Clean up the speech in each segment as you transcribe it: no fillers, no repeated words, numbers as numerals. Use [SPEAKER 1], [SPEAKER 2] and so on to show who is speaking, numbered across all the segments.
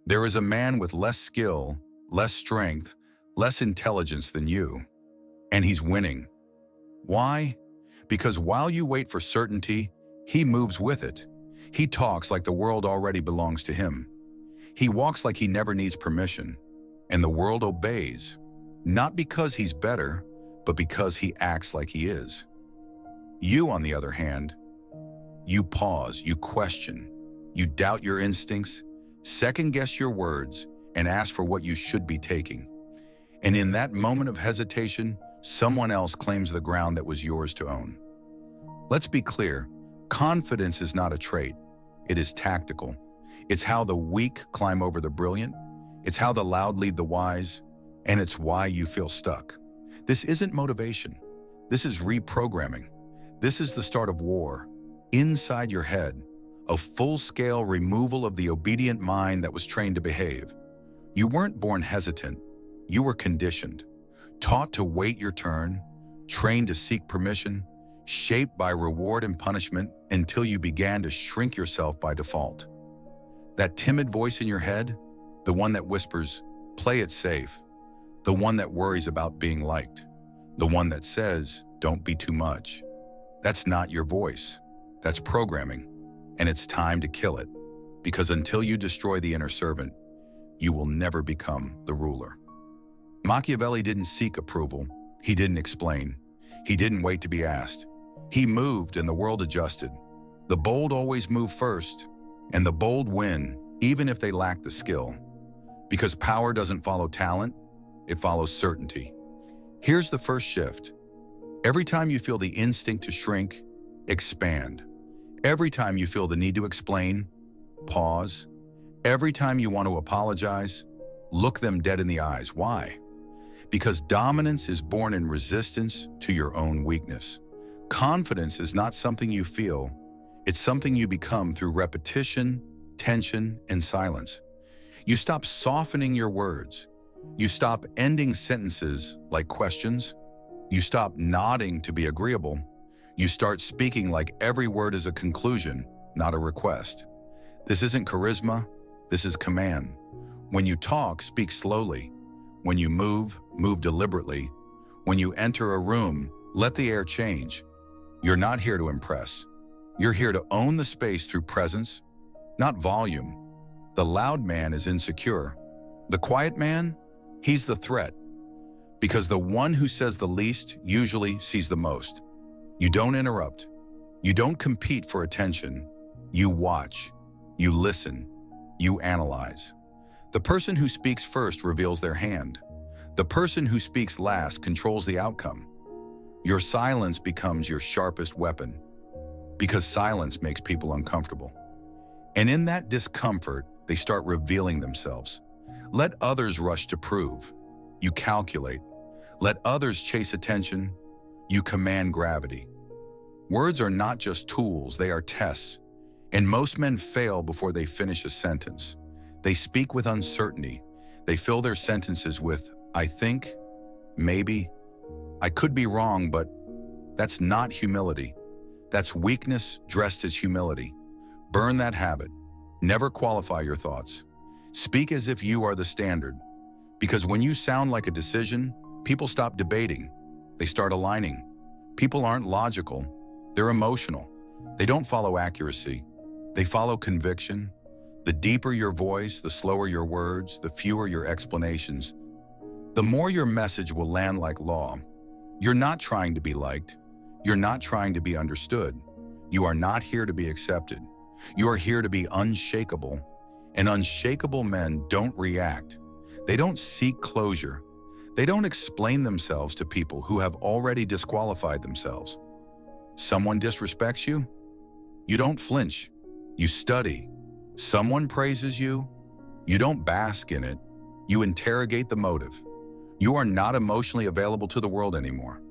[SPEAKER 1] There is a man with less skill, less strength, less intelligence than you, and he's winning. Why? Because while you wait for certainty, he moves with it. He talks like the world already belongs to him. He walks like he never needs permission, and the world obeys, not because he's better, but because he acts like he is. You, on the other hand, you pause, you question, you doubt your instincts, second-guess your words, and ask for what you should be taking. And in that moment of hesitation, someone else claims the ground that was yours to own. Let's be clear, confidence is not a trait. It is tactical. It's how the weak climb over the brilliant. It's how the loud lead the wise. And it's why you feel stuck. This isn't motivation. This is reprogramming. This is the start of war. Inside your head, a full-scale removal of the obedient mind that was trained to behave. You weren't born hesitant. You were conditioned, taught to wait your turn, trained to seek permission, shaped by reward and punishment until you began to shrink yourself by default. That timid voice in your head, the one that whispers, "Play it safe," the one that worries about being liked, the one that says, "Don't be too much." That's not your voice. That's programming, and it's time to kill it, because until you destroy the inner servant, you will never become the ruler. Machiavelli didn't seek approval. He didn't explain. He didn't wait to be asked. He moved and the world adjusted. The bold always move first, and the bold win, even if they lack the skill. Because power doesn't follow talent, it follows certainty. Here's the first shift. Every time you feel the instinct to shrink, expand. Every time you feel the need to explain, pause. Every time you want to apologize, look them dead in the eyes. Why? Because dominance is born in resistance to your own weakness. Confidence is not something you feel, it's something you become through repetition, tension, and silence. You stop softening your words. You stop ending sentences like questions. You stop nodding to be agreeable. You start speaking like every word is a conclusion, not a request. This isn't charisma, this is command. When you talk, speak slowly. When you move, move deliberately. When you enter a room, let the air change. You're not here to impress. You're here to own the space through presence, not volume. The loud man is insecure. The quiet man, he's the threat. Because the one who says the least usually sees the most. You don't interrupt. You don't compete for attention. You watch. You listen. You analyze. The person who speaks first reveals their hand. The person who speaks last controls the outcome. Your silence becomes your sharpest weapon, because silence makes people uncomfortable. And in that discomfort, they start revealing themselves. Let others rush to prove. You calculate. Let others chase attention. You command gravity. Words are not just tools, they are tests. And most men fail before they finish a sentence. They speak with uncertainty. They fill their sentences with, "I think," "maybe," "I could be wrong," but that's not humility. That's weakness dressed as humility. Burn that habit. Never qualify your thoughts. Speak as if you are the standard. Because when you sound like a decision, people stop debating. They start aligning. People aren't logical. They're emotional. They don't follow accuracy. They follow conviction. The deeper your voice, the slower your words, the fewer your explanations, the more your message will land like law. You're not trying to be liked. You're not trying to be understood. You are not here to be accepted. You are here to be unshakable. And unshakable men don't react. They don't seek closure. They don't explain themselves to people who have already disqualified themselves. Someone disrespects you? You don't flinch. You study. Someone praises you? You don't bask in it. You interrogate the motive. You are not emotionally available to the world anymore.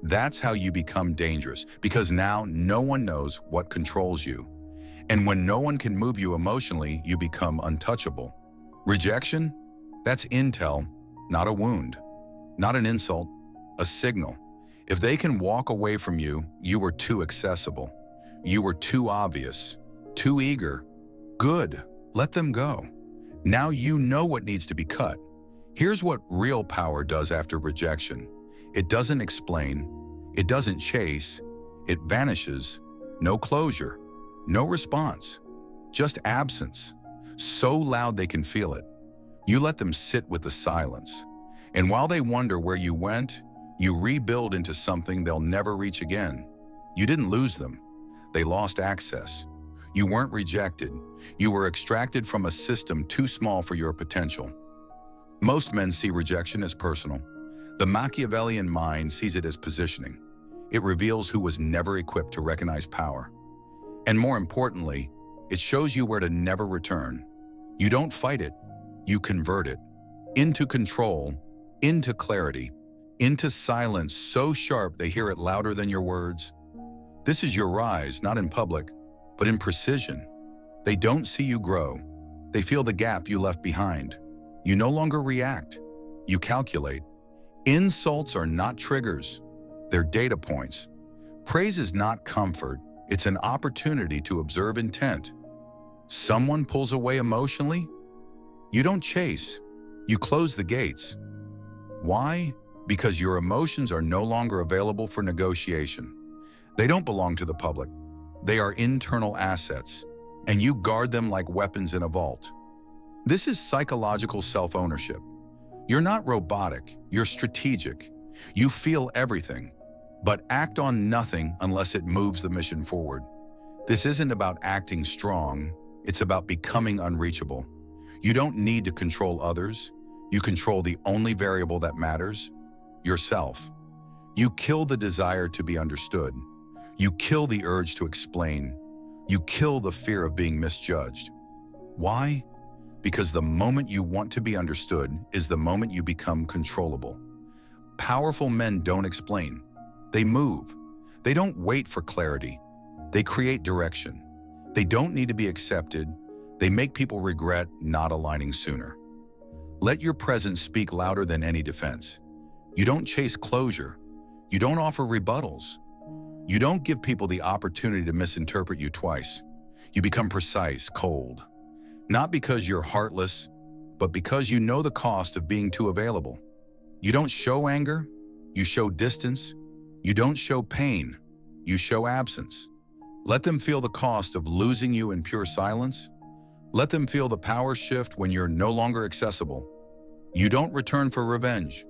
[SPEAKER 1] That's how you become dangerous, because now no one knows what controls you. And when no one can move you emotionally, you become untouchable. Rejection? That's intel, not a wound, not an insult, a signal. If they can walk away from you, you were too accessible. You were too obvious, too eager. Good, let them go. Now you know what needs to be cut. Here's what real power does after rejection. It doesn't explain, it doesn't chase, it vanishes. No closure, no response, just absence. So loud they can feel it. You let them sit with the silence. And while they wonder where you went, you rebuild into something they'll never reach again. You didn't lose them. They lost access. You weren't rejected. You were extracted from a system too small for your potential. Most men see rejection as personal. The Machiavellian mind sees it as positioning. It reveals who was never equipped to recognize power. And more importantly, it shows you where to never return. You don't fight it, you convert it. Into control, into clarity, into silence so sharp they hear it louder than your words. This is your rise, not in public, but in precision. They don't see you grow. They feel the gap you left behind. You no longer react, you calculate. Insults are not triggers, they're data points. Praise is not comfort, it's an opportunity to observe intent. Someone pulls away emotionally? You don't chase, you close the gates. Why? Because your emotions are no longer available for negotiation. They don't belong to the public. They are internal assets, and you guard them like weapons in a vault. This is psychological self-ownership. You're not robotic, you're strategic. You feel everything, but act on nothing unless it moves the mission forward. This isn't about acting strong, it's about becoming unreachable. You don't need to control others. You control the only variable that matters, yourself. You kill the desire to be understood. You kill the urge to explain. You kill the fear of being misjudged. Why? Because the moment you want to be understood is the moment you become controllable. Powerful men don't explain. They move. They don't wait for clarity. They create direction. They don't need to be accepted. They make people regret not aligning sooner. Let your presence speak louder than any defense. You don't chase closure. You don't offer rebuttals. You don't give people the opportunity to misinterpret you twice. You become precise, cold. Not because you're heartless, but because you know the cost of being too available. You don't show anger, you show distance. You don't show pain, you show absence. Let them feel the cost of losing you in pure silence. Let them feel the power shift when you're no longer accessible. You don't return for revenge.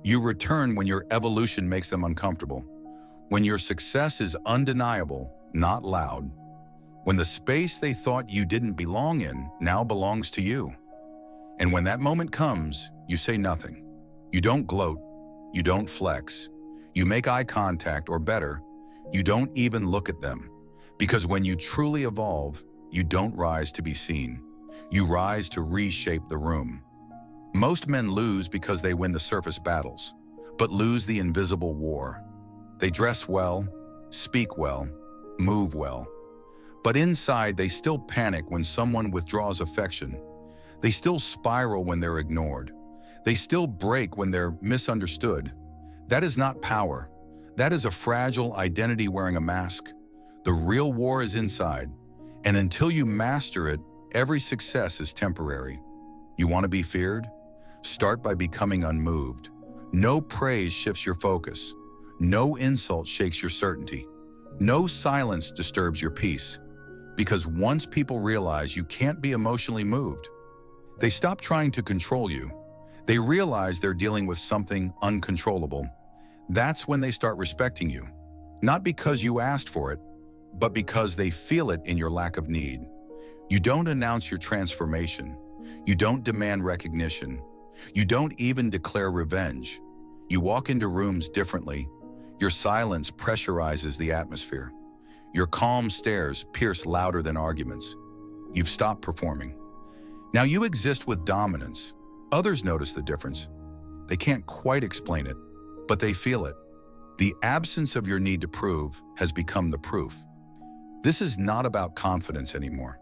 [SPEAKER 1] You return when your evolution makes them uncomfortable. When your success is undeniable, not loud. When the space they thought you didn't belong in now belongs to you. And when that moment comes, you say nothing. You don't gloat. You don't flex. You make eye contact, or better, you don't even look at them. Because when you truly evolve, you don't rise to be seen. You rise to reshape the room. Most men lose because they win the surface battles, but lose the invisible war. They dress well, speak well, move well. But inside, they still panic when someone withdraws affection. They still spiral when they're ignored. They still break when they're misunderstood. That is not power. That is a fragile identity wearing a mask. The real war is inside, and until you master it, every success is temporary. You want to be feared? Start by becoming unmoved. No praise shifts your focus. No insult shakes your certainty. No silence disturbs your peace. Because once people realize you can't be emotionally moved, they stop trying to control you. They realize they're dealing with something uncontrollable. That's when they start respecting you. Not because you asked for it, but because they feel it in your lack of need. You don't announce your transformation. You don't demand recognition. You don't even declare revenge. You walk into rooms differently. Your silence pressurizes the atmosphere. Your calm stares pierce louder than arguments. You've stopped performing. Now you exist with dominance. Others notice the difference. They can't quite explain it, but they feel it. The absence of your need to prove has become the proof. This is not about confidence anymore.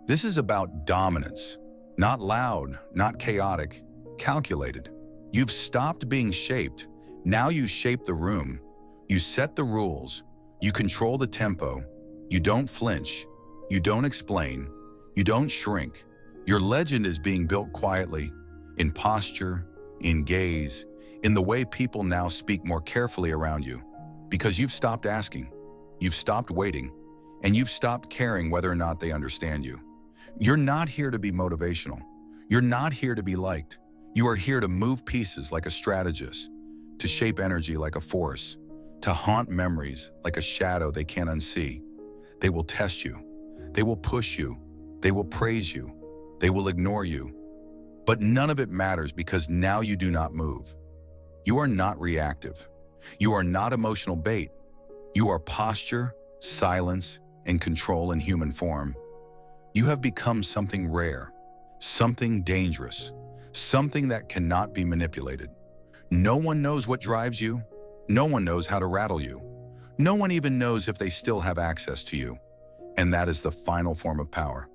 [SPEAKER 1] This is about dominance. Not loud, not chaotic, calculated. You've stopped being shaped. Now you shape the room. You set the rules. You control the tempo. You don't flinch. You don't explain. You don't shrink. Your legend is being built quietly, in posture, in gaze, in the way people now speak more carefully around you. Because you've stopped asking, you've stopped waiting, and you've stopped caring whether or not they understand you. You're not here to be motivational. You're not here to be liked. You are here to move pieces like a strategist, to shape energy like a force, to haunt memories like a shadow they can't unsee. They will test you. They will push you. They will praise you. They will ignore you. But none of it matters because now you do not move. You are not reactive. You are not emotional bait. You are posture, silence, and control in human form. You have become something rare, something dangerous, something that cannot be manipulated. No one knows what drives you. No one knows how to rattle you. No one even knows if they still have access to you. And that is the final form of power.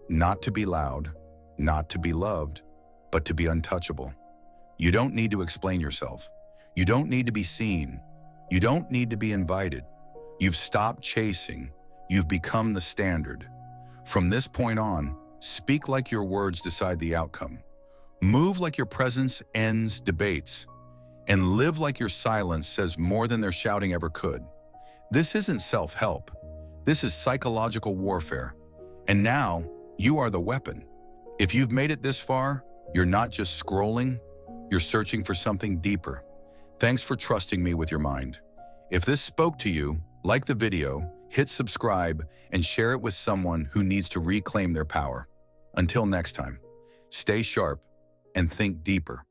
[SPEAKER 1] Not to be loud, not to be loved, but to be untouchable. You don't need to explain yourself. You don't need to be seen. You don't need to be invited. You've stopped chasing. You've become the standard. From this point on, speak like your words decide the outcome. Move like your presence ends debates. And live like your silence says more than their shouting ever could. This isn't self-help. This is psychological warfare. And now, you are the weapon. If you've made it this far, you're not just scrolling, you're searching for something deeper. Thanks for trusting me with your mind. If this spoke to you, like the video, hit subscribe, and share it with someone who needs to reclaim their power. Until next time, stay sharp and think deeper.